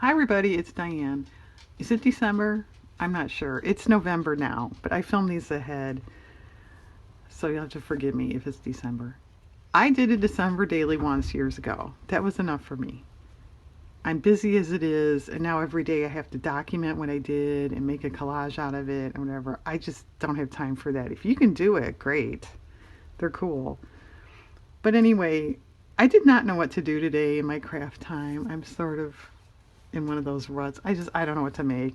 Hi, everybody. It's Diane. Is it December? I'm not sure. It's November now, but I filmed these ahead, so you'll have to forgive me if it's December. I did a December daily once years ago. That was enough for me. I'm busy as it is, and now every day I have to document what I did and make a collage out of it and whatever. I just don't have time for that. If you can do it, great. They're cool. But anyway, I did not know what to do today in my craft time. I'm sort of in one of those ruts. I don't know what to make.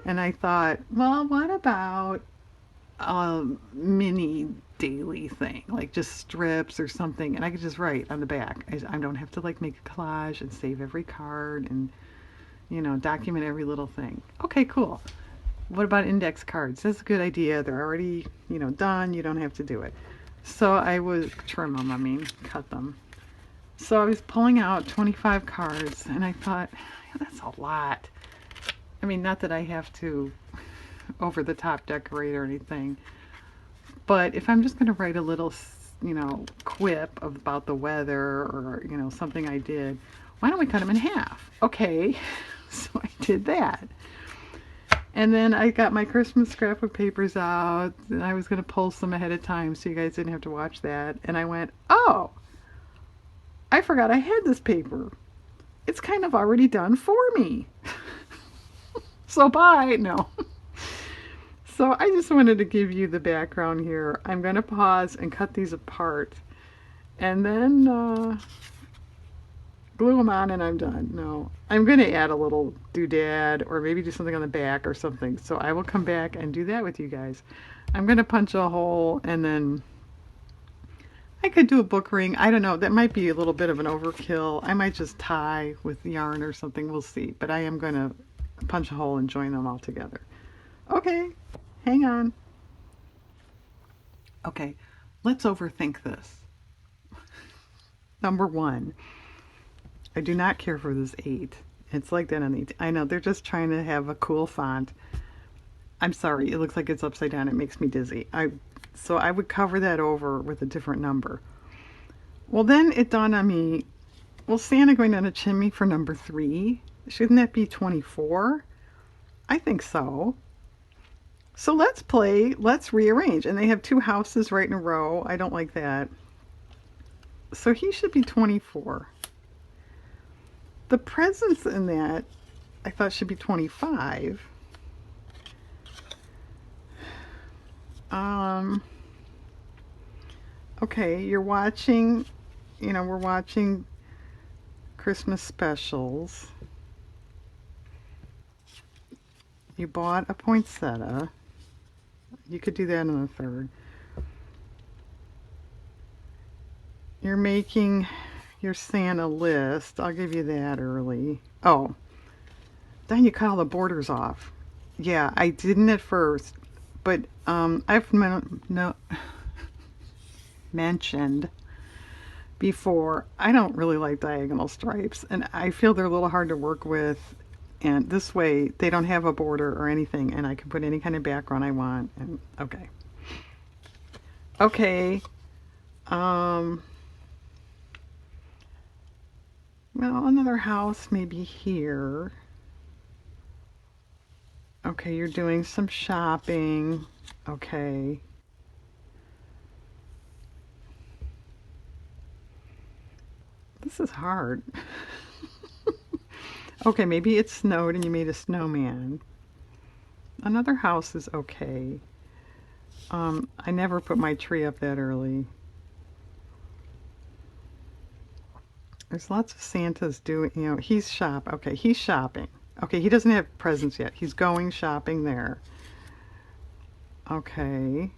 And I thought, well, what about a mini daily thing, like just strips or something, and I could just write on the back. I don't have to like make a collage and save every card and document every little thing. Okay, cool. What about index cards? That's a good idea. They're already done. You don't have to do it. So I would trim them. I mean, cut them. So I was pulling out 25 cards, and I thought, that's a lot. I mean, not that I have to over the top decorate or anything, but if I'm just going to write a little, quip about the weather or, something I did, why don't we cut them in half? Okay, so I did that. And then I got my Christmas scrapbook papers out, and I was going to pull some ahead of time so you guys didn't have to watch that. And I went, oh, I forgot I had this paper. It's kind of already done for me. So bye. No. So I just wanted to give you the background here. I'm going to pause and cut these apart and then glue them on and I'm done. No, I'm going to add a little doodad or maybe do something on the back or something. So I will come back and do that with you guys. I'm going to punch a hole and then I could do a book ring. I don't know. That might be a little bit of an overkill. I might just tie with yarn or something. We'll see. But I am going to punch a hole and join them all together. Okay, hang on. Okay, let's overthink this. Number one, I do not care for this 8. It's like that on the, I know, they're just trying to have a cool font. I'm sorry, it looks like it's upside down. It makes me dizzy. So I would cover that over with a different number. Well, then it dawned on me, well, Santa going down a chimney for number 3, shouldn't that be 24? I think so. So let's rearrange. And they have 2 houses right in a row. I don't like that. So he should be 24. The presents in that I thought should be 25. Okay, you're watching, we're watching Christmas specials. You bought a poinsettia. You could do that in the third. You're making your Santa list. I'll give you that early. Oh, then you cut all the borders off. Yeah, I didn't at first, but I've mentioned before, I don't really like diagonal stripes, and I feel they're a little hard to work with. And this way, they don't have a border or anything, and I can put any kind of background I want. And okay, okay. Well, another house maybe here. Okay, you're doing some shopping. Okay. This is hard. Okay, maybe it snowed and you made a snowman. Another house is okay. I never put my tree up that early. There's lots of Santas doing, he's okay, he's shopping. Okay, he doesn't have presents yet. He's going shopping there. Okay.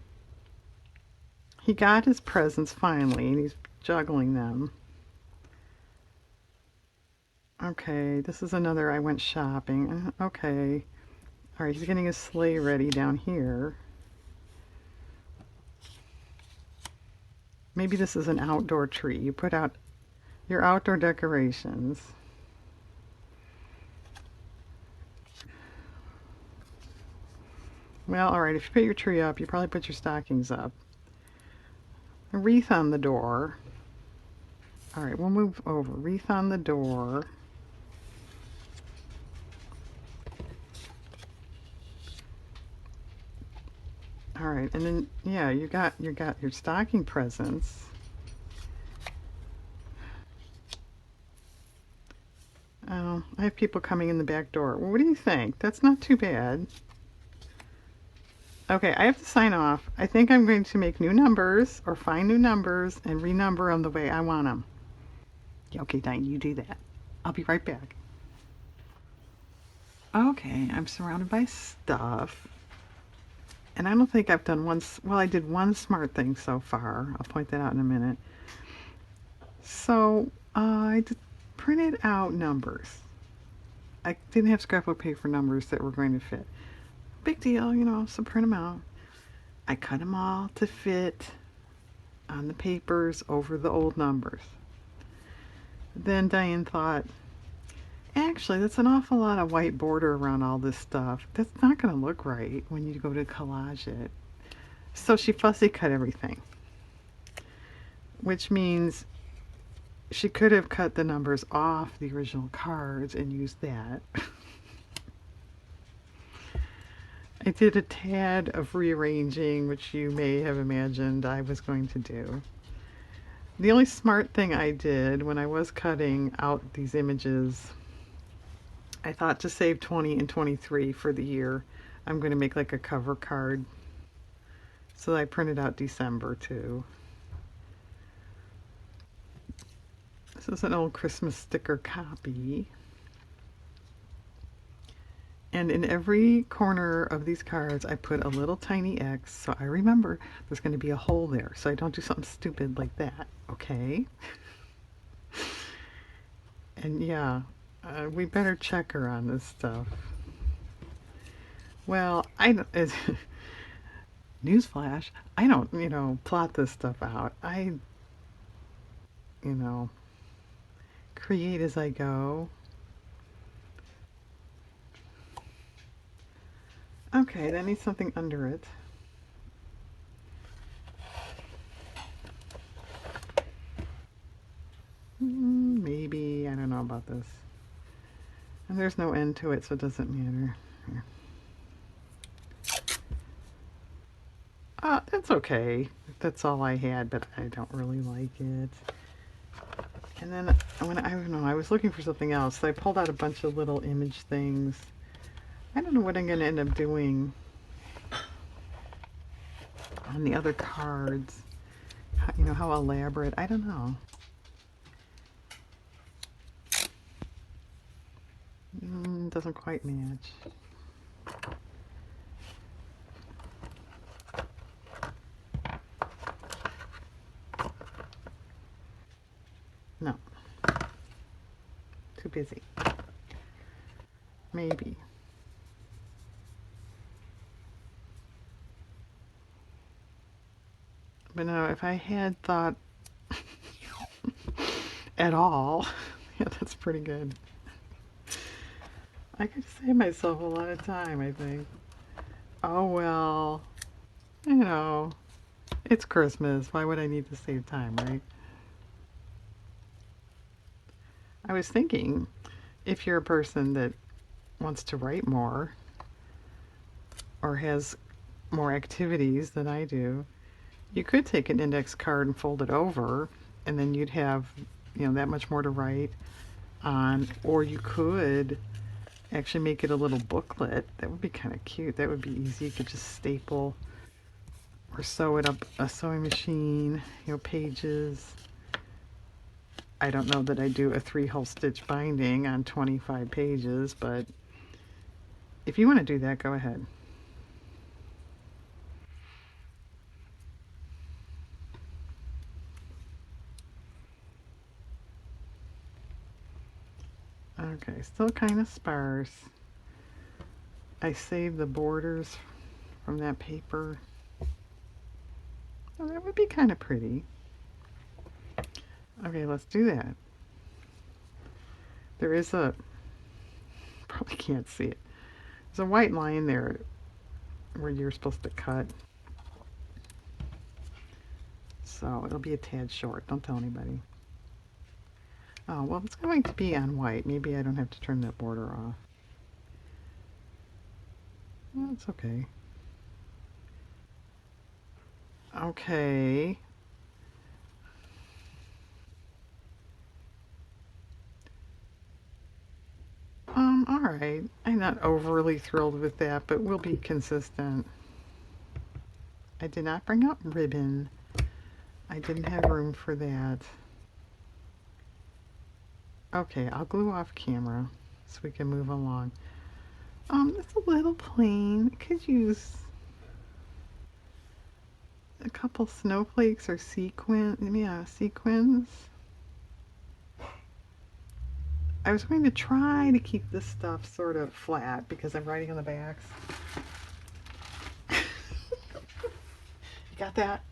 He got his presents finally, and he's juggling them. Okay, this is another I went shopping. Okay. All right, he's getting his sleigh ready down here. Maybe this is an outdoor tree. You put out your outdoor decorations. Well, all right, if you put your tree up, you probably put your stockings up. A wreath on the door. All right, we'll move over. Wreath on the door. All right, and then yeah, you got your stocking presents. Oh, I have people coming in the back door. Well, what do you think? That's not too bad. Okay, I have to sign off. I think I'm going to make new numbers or find new numbers and renumber them the way I want them. Yeah, okay, Diane, you do that. I'll be right back. Okay, I'm surrounded by stuff. And I don't think I've done one, well, I did one smart thing so far. I'll point that out in a minute. So printed out numbers. I didn't have scrapbook paper for numbers that were going to fit. Big deal, so print them out. I cut them all to fit on the papers over the old numbers. Then Diane thought, actually, that's an awful lot of white border around all this stuff. That's not going to look right when you go to collage it. So she fussy cut everything, which means she could have cut the numbers off the original cards and used that. I did a tad of rearranging, which you may have imagined I was going to do. The only smart thing I did when I was cutting out these images, I thought to save 20 and 23 for the year, I'm going to make like a cover card. So I printed out December too. This is an old Christmas sticker copy. And in every corner of these cards, I put a little tiny X, so I remember there's going to be a hole there, so I don't do something stupid like that, okay? And yeah, we better check her on this stuff. Well, newsflash, I don't, plot this stuff out. I, you know, create as I go. Okay, that needs something under it. Maybe, I don't know about this. And there's no end to it, so it doesn't matter. Here. That's okay. That's all I had, but I don't really like it. And then when I don't know, I was looking for something else, so I pulled out a bunch of little image things. I don't know what I'm going to end up doing on the other cards. How elaborate. I don't know. Doesn't quite match. No. Too busy. Maybe. But no, if I had thought at all, yeah, that's pretty good. I could save myself a lot of time, I think. Oh well, it's Christmas. Why would I need to save time, right? I was thinking, if you're a person that wants to write more or has more activities than I do, you could take an index card and fold it over, and then you'd have, that much more to write on. Or you could actually make it a little booklet. That would be kind of cute. That would be easy. You could just staple or sew it up a sewing machine, pages. I don't know that I do a 3-hole stitch binding on 25 pages, but if you want to do that, go ahead. Okay, still kind of sparse. I saved the borders from that paper. Oh, that would be kind of pretty. Okay, let's do that. There is probably can't see it. There's a white line there where you're supposed to cut. So it'll be a tad short. Don't tell anybody. Oh, well, it's going to be on white. Maybe I don't have to turn that border off. Well, it's okay. Okay. All right. I'm not overly thrilled with that, but we'll be consistent. I did not bring out ribbon. I didn't have room for that. Okay, I'll glue off camera so we can move along. It's a little plain. Could use a couple snowflakes or sequins. I was going to try to keep this stuff sort of flat because I'm writing on the backs. You got that?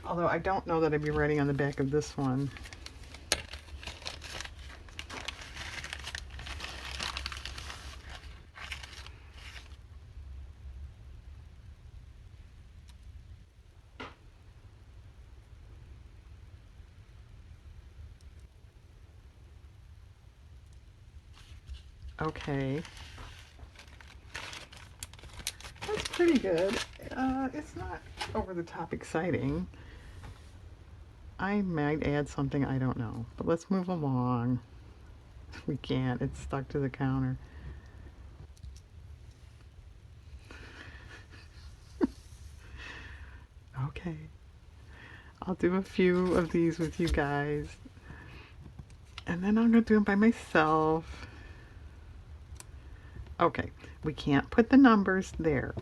Although I don't know that I'd be writing on the back of this one. Okay. That's pretty good. It's not over the top exciting. I might add something, I don't know. But let's move along. We can't, it's stuck to the counter. Okay. I'll do a few of these with you guys. And then I'm going to do them by myself. Okay, we can't put the numbers there.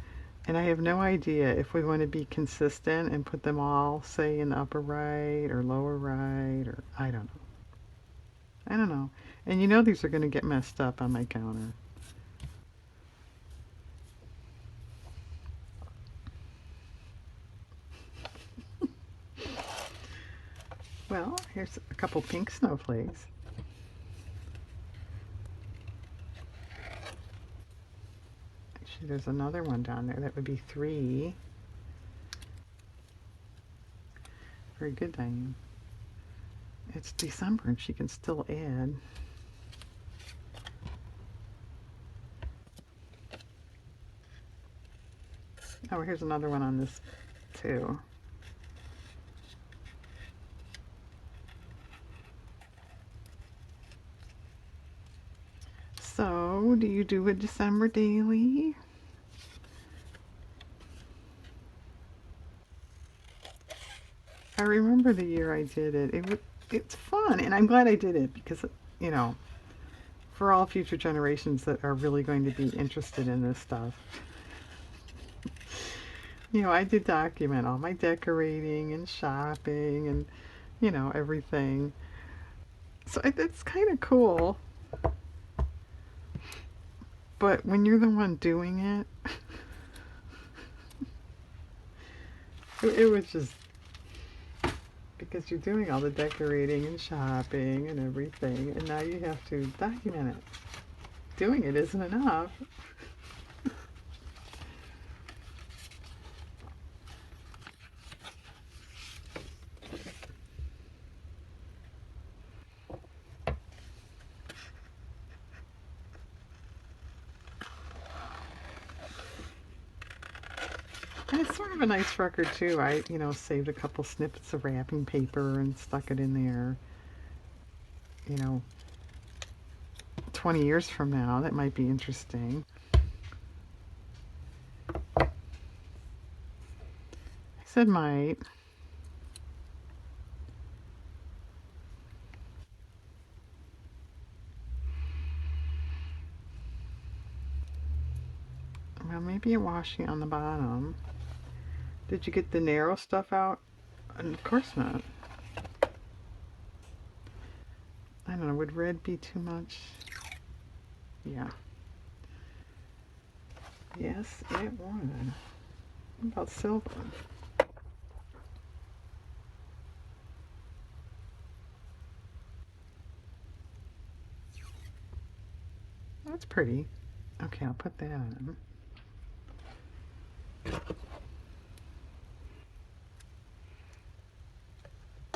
And I have no idea if we want to be consistent and put them all, say, in the upper right or lower right, or I don't know. I don't know. And you know these are going to get messed up on my counter. Well, here's a couple pink snowflakes. Actually, there's another one down there. That would be 3. Very good, Diane. It's December and she can still add. Oh, here's another one on this too. So, do you do a December daily? I remember the year I did it. It's fun, and I'm glad I did it because, you know, for all future generations that are really going to be interested in this stuff. You know, I did document all my decorating and shopping and, you know, everything. So it's kind of cool. But when you're the one doing it, it was just because you're doing all the decorating and shopping and everything, and now you have to document it. Doing it isn't enough. And it's sort of a nice record too. I, you know, saved a couple snippets of wrapping paper and stuck it in there. You know, 20 years from now, that might be interesting. I said might. Well, maybe a washi on the bottom. Did you get the narrow stuff out? Of course not. I don't know, would red be too much? Yeah. Yes, it would. What about silver? That's pretty. Okay, I'll put that on.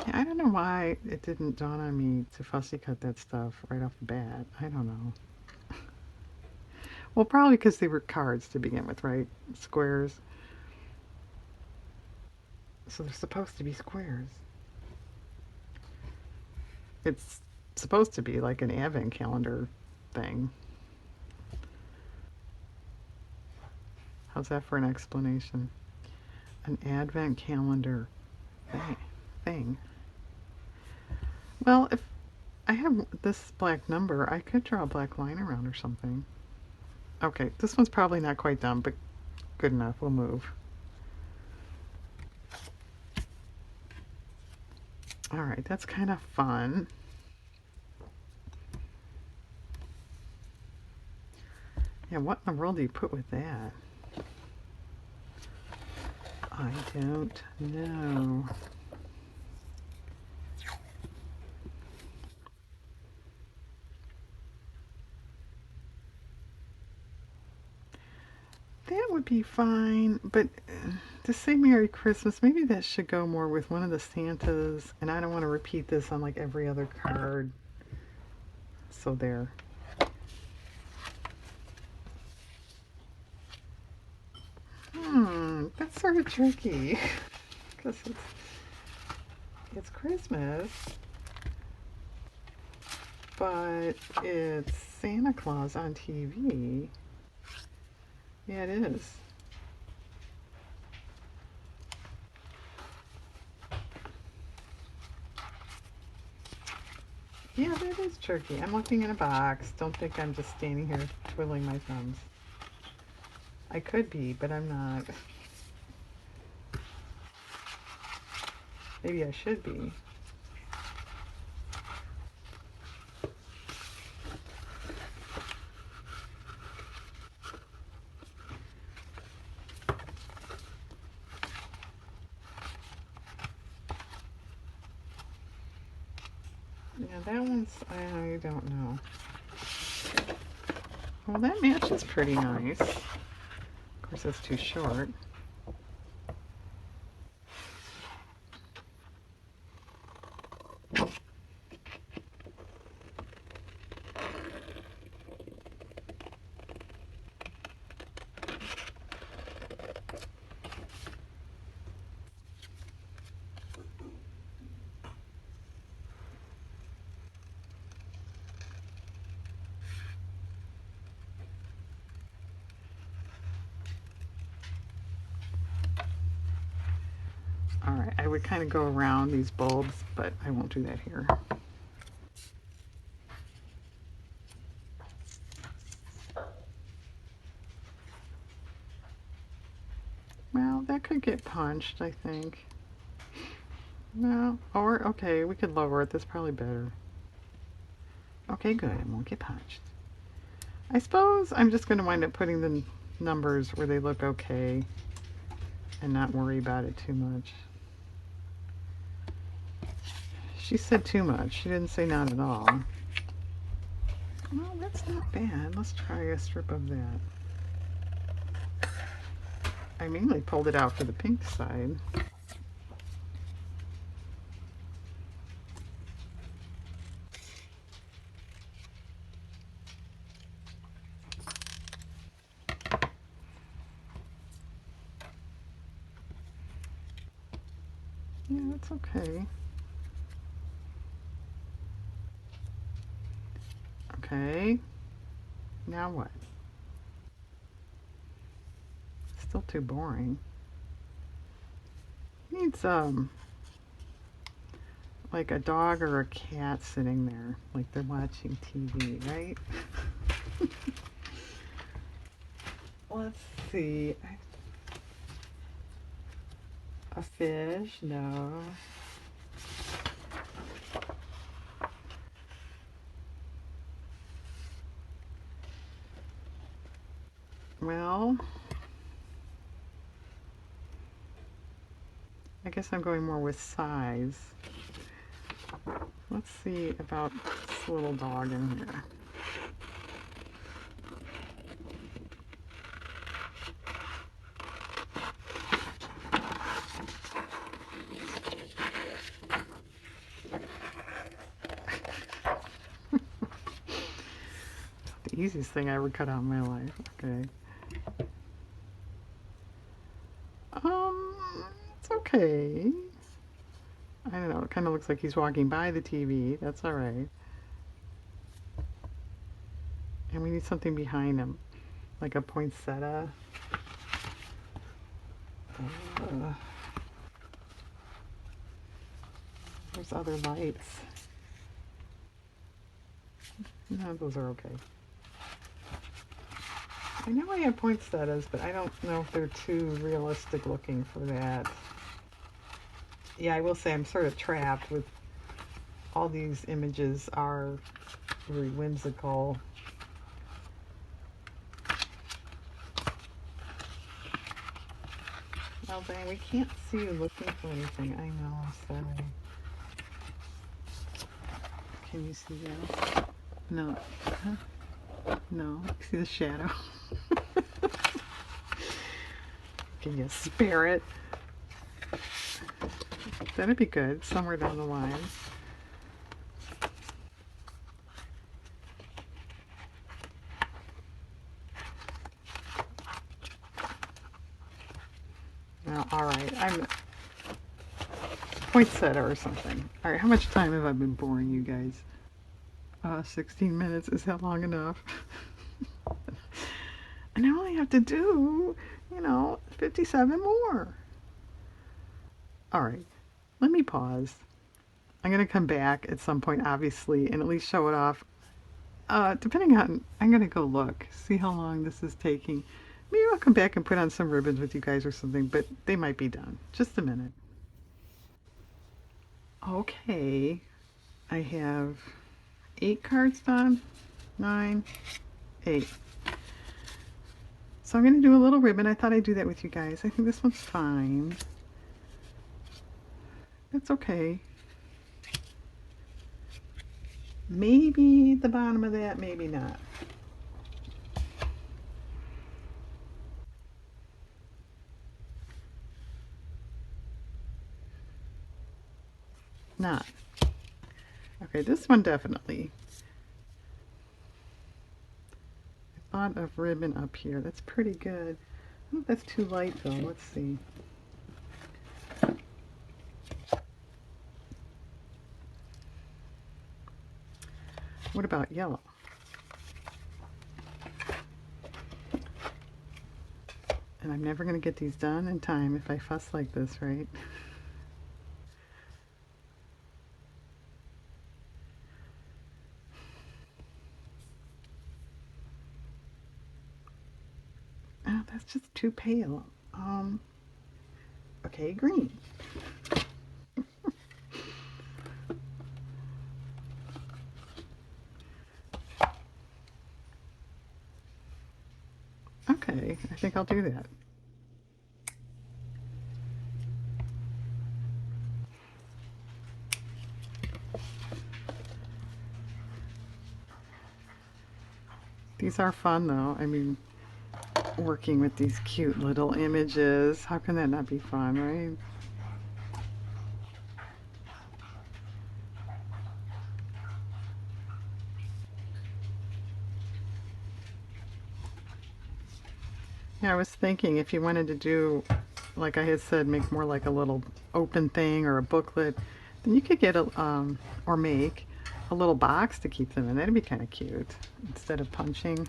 Yeah, I don't know why it didn't dawn on me to fussy cut that stuff right off the bat. I don't know. Well, probably because they were cards to begin with, right? Squares. So they're supposed to be squares. It's supposed to be like an advent calendar thing. How's that for an explanation? An advent calendar thing. Well, if I have this black number, I could draw a black line around or something. Okay, this one's probably not quite done, but good enough. We'll move. All right, that's kind of fun. Yeah, what in the world do you put with that? I don't know. That would be fine, but to say Merry Christmas, maybe that should go more with one of the Santas, and I don't want to repeat this on like every other card. So there. That's sort of tricky because it's Christmas, but it's Santa Claus on TV. Yeah, it is. Yeah, that is tricky. I'm looking in a box. Don't think I'm just standing here twiddling my thumbs. I could be, but I'm not. Maybe I should be. Yeah, that one's, I don't know. Well, that matches pretty nice. Of course, it's too short. All right, I would kind of go around these bulbs, but I won't do that here. Well, that could get punched, I think. No, or, okay, we could lower it. That's probably better. Okay, good. It won't get punched. I suppose I'm just going to wind up putting the numbers where they look okay and not worry about it too much. She said too much. She didn't say not at all. Well, that's not bad. Let's try a strip of that. I mainly pulled it out for the pink side. Yeah, that's okay. Okay. Now what? Still too boring. Needs like a dog or a cat sitting there, like they're watching TV, right? Let's see. A fish? No. Well, I guess I'm going more with size. Let's see about this little dog in here. the easiest thing I ever cut out in my life. Okay. It's okay. I don't know. It kind of looks like he's walking by the TV. That's all right. And we need something behind him, like a poinsettia. There's other lights. No, those are okay. I know I have poinsettias, but I don't know if they're too realistic looking for that. Yeah, I will say I'm sort of trapped with all these images are very whimsical. Well, Diane, we can't see you looking for anything. I know, sorry. Can you see that? No. Huh? No. See the shadow? Can you spare it? That'd be good, somewhere down the line. Well, all right. I'm poinsettia or something. All right, how much time have I been boring you guys? 16 minutes. Is that long enough? And I only have to do, 57 more. All right, let me pause. I'm going to come back at some point, obviously, and at least show it off. Depending on, I'm going to go look, see how long this is taking. Maybe I'll come back and put on some ribbons with you guys or something, but they might be done. Just a minute. Okay, I have 8 cards done. 9, 8. So I'm going to do a little ribbon. I thought I'd do that with you guys. I think this one's fine. That's okay. Maybe the bottom of that, maybe not. Not. Okay, this one definitely. I thought of ribbon up here. That's pretty good. I think that's too light though. Let's see. What about yellow? And I'm never going to get these done in time if I fuss like this, right? Oh, that's just too pale. Okay, green. Okay, I think I'll do that. These are fun though. I mean, working with these cute little images. How can that not be fun, right? Yeah, I was thinking if you wanted to do, like I had said, make more like a little open thing or a booklet, then you could get a, or make a little box to keep them in. That'd be kind of cute instead of punching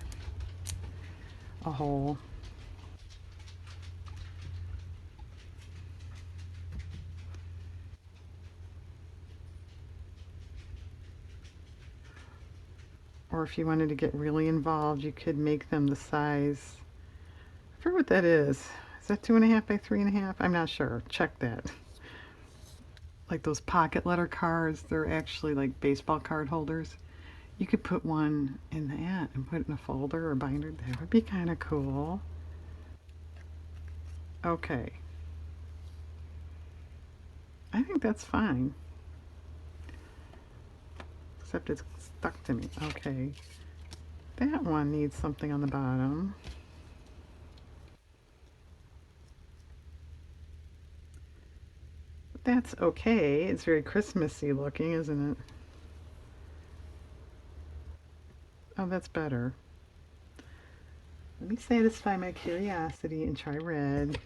a hole. Or if you wanted to get really involved, you could make them the size. I forget what that is. Is that 2.5 by 3.5? I'm not sure. Check that. Like those pocket letter cards, they're actually like baseball card holders. You could put one in that and put it in a folder or binder. That would be kind of cool. Okay. I think that's fine. Except it's stuck to me. Okay. That one needs something on the bottom. But that's okay. It's very Christmassy looking, isn't it? Oh, that's better. Let me satisfy my curiosity and try red.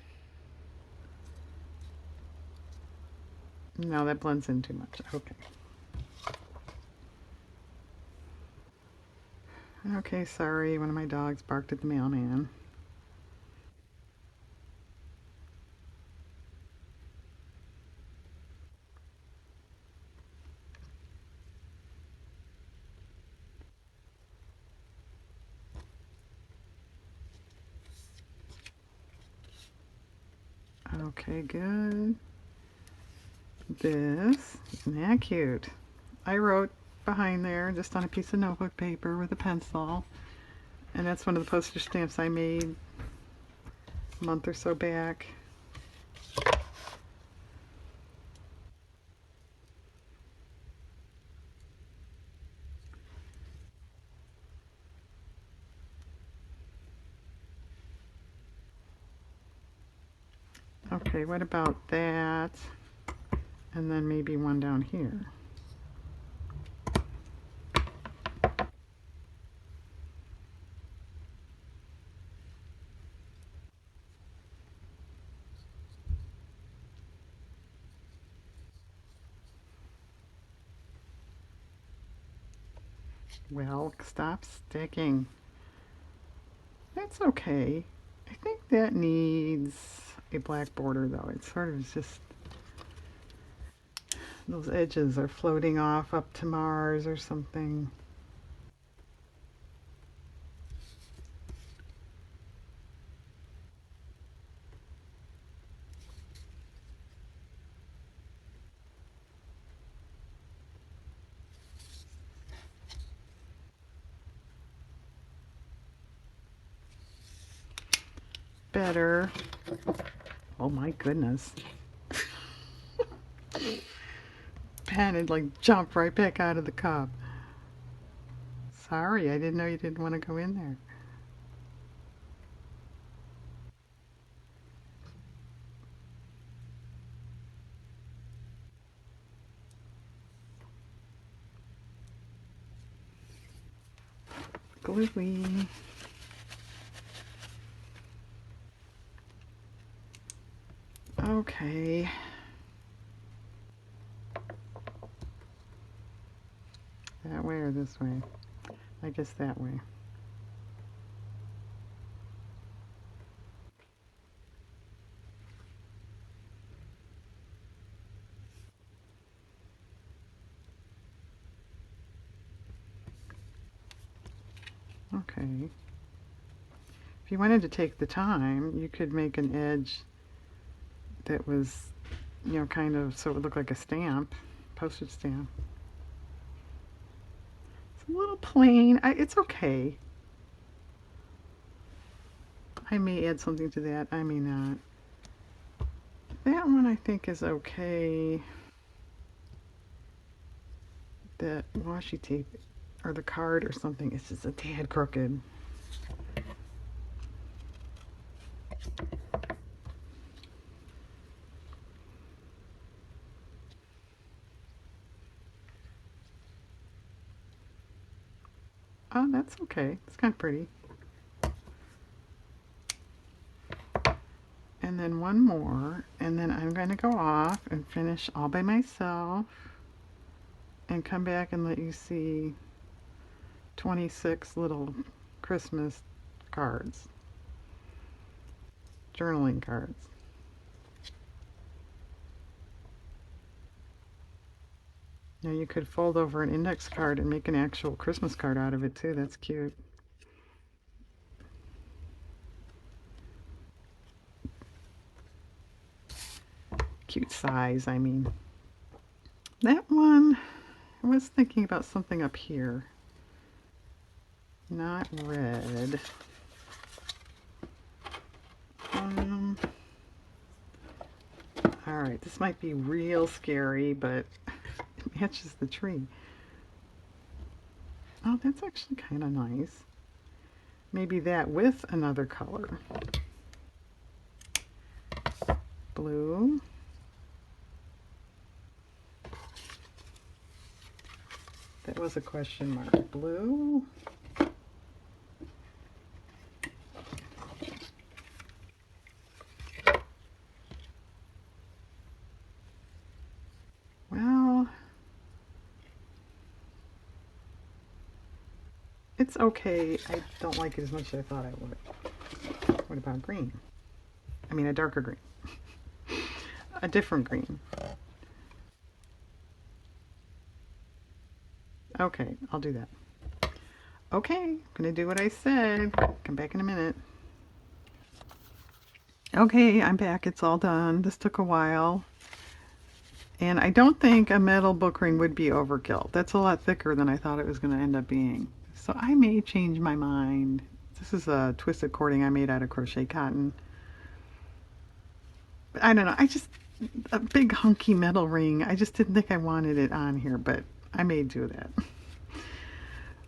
No, that blends in too much. Okay. Okay, sorry. One of my dogs barked at the mailman. Okay, good. This, isn't that cute? I wrote behind there just on a piece of notebook paper with a pencil. And that's one of the postage stamps I made a month or so back. Okay, what about that? And then maybe one down here. Well, stop sticking. That's okay. I think that needs a black border though. It's sort of just, those edges are floating off up to Mars or something. Better. Oh my goodness. Pen had like jumped right back out of the cup. Sorry, I didn't know you didn't want to go in there. Gluey. Okay. That way or this way? I guess that way. Okay. If you wanted to take the time, you could make an edge that was, you know, kind of so it would look like a stamp, postage stamp. It's a little plain. It's okay. I may add something to that. I may not. That one I think is okay. That washi tape or the card or something is just a tad crooked. Oh, that's okay. It's kind of pretty. And then one more, and then I'm going to go off and finish all by myself and come back and let you see 26 little Christmas cards, journaling cards. Now you could fold over an index card and make an actual Christmas card out of it too. That's cute. Cute size, I mean. That one, I was thinking about something up here. Not red. Alright, this might be real scary, but it matches the tree. Oh, that's actually kind of nice. Maybe that with another color. Blue. That was a question mark. Blue. It's okay. I don't like it as much as I thought I would. What about green? I mean, a darker green. A different green. Okay, I'll do that. Okay, I'm gonna do what I said. Come back in a minute. Okay, I'm back. It's all done. This took a while. And I don't think a metal book ring would be overkill. That's a lot thicker than I thought it was going to end up being. So I may change my mind. This is a twisted cording I made out of crochet cotton. But I don't know. A big hunky metal ring. I just didn't think I wanted it on here, but I may do that.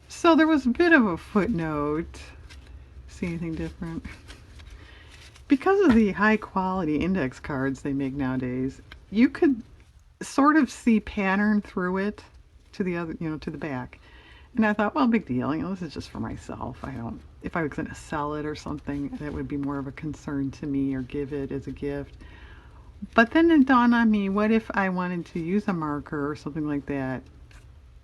So there was a bit of a footnote. See anything different? Because of the high quality index cards they make nowadays, you could sort of see pattern through it to the other, to the back. And I thought, well, big deal. This is just for myself. If I was going to sell it or something, that would be more of a concern to me, or give it as a gift. But then it dawned on me, what if I wanted to use a marker or something like that,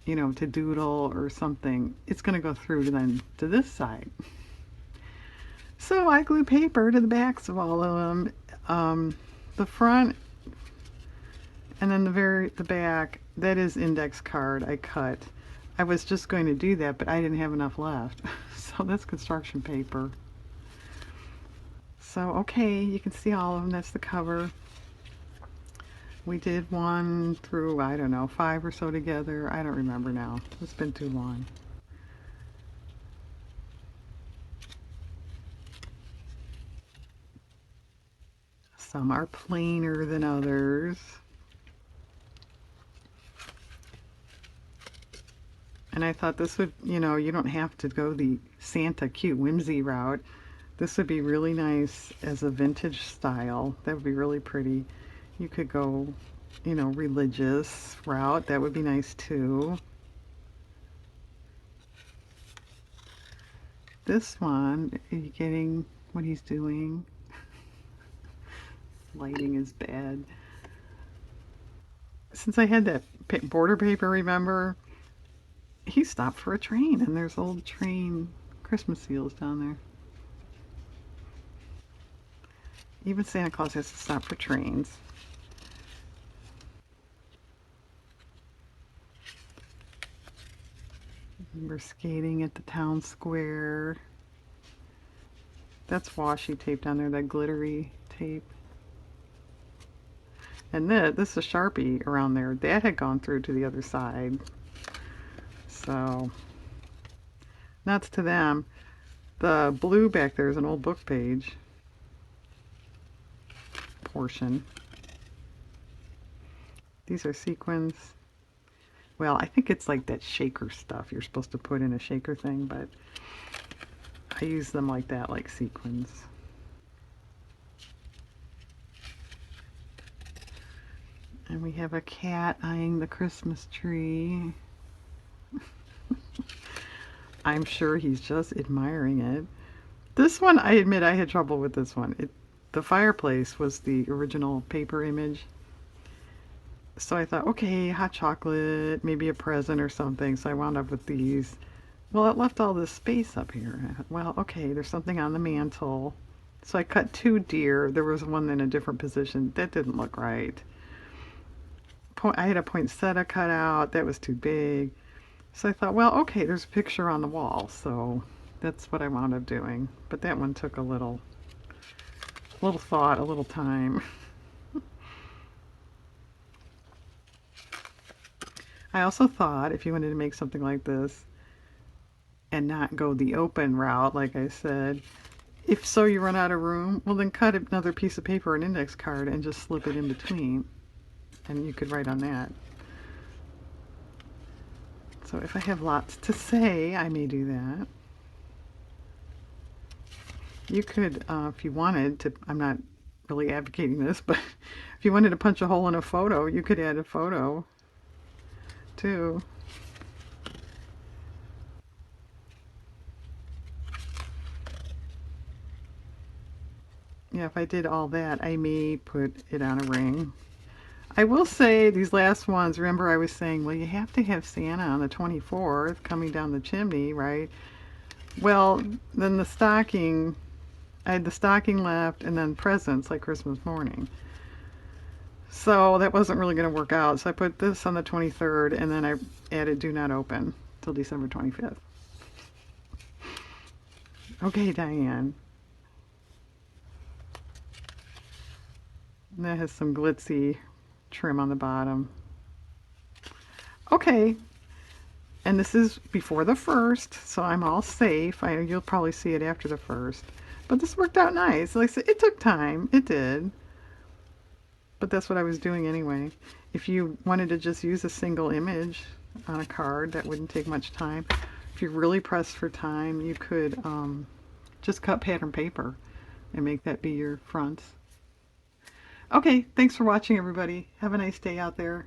to doodle or something? It's going to go through to this side. So I glued paper to the backs of all of them. The front and then the back, that is index card I cut. I was just going to do that, but I didn't have enough left. So that's construction paper. So, okay, you can see all of them. That's the cover. We did 1 through, I don't know, 5 or so together. I don't remember now. It's been too long. Some are plainer than others. And I thought this would, you don't have to go the Santa cute whimsy route. This would be really nice as a vintage style. That would be really pretty. You could go, religious route. That would be nice too. This one, are you getting what he's doing? Lighting is bad. Since I had that border paper, remember? He stopped for a train, and there's old train Christmas seals down there. Even Santa Claus has to stop for trains. We're skating at the town square. That's washi tape down there, that glittery tape. And this is a Sharpie around there. That had gone through to the other side. So, nuts to them. The blue back there is an old book page portion. These are sequins. Well, I think it's like that shaker stuff you're supposed to put in a shaker thing, but I use them like that, like sequins. And we have a cat eyeing the Christmas tree. I'm sure he's just admiring it. This one, I admit I had trouble with this one. The fireplace was the original paper image. So I thought, okay, hot chocolate, maybe a present or something. So I wound up with these. Well, it left all this space up here. Well, okay, there's something on the mantle. So I cut 2 deer. There was one in a different position. That didn't look right. I had a poinsettia cut out. That was too big. So I thought, well, okay, there's a picture on the wall. So that's what I wound up doing. But that one took a little thought, a little time. I also thought if you wanted to make something like this and not go the open route, like I said, if so you run out of room, well then cut another piece of paper, an index card, and just slip it in between. And you could write on that. So if I have lots to say, I may do that. You could, if you wanted to, I'm not really advocating this, but if you wanted to punch a hole in a photo, you could add a photo too. Yeah, if I did all that, I may put it on a ring. I will say these last ones, remember I was saying, well, you have to have Santa on the 24th coming down the chimney, right? Well, then the stocking, I had the stocking left and then presents like Christmas morning. So that wasn't really going to work out. So I put this on the 23rd and then I added do not open till December 25th. Okay, Diane. And that has some glitzy trim on the bottom. Okay, and this is before the 1st, so I'm all safe. You'll probably see it after the 1st. But this worked out nice. Like I said, it took time. It did. But that's what I was doing anyway. If you wanted to just use a single image on a card, that wouldn't take much time. If you're really pressed for time, you could just cut pattern paper and make that be your fronts. Okay, thanks for watching, everybody. Have a nice day out there.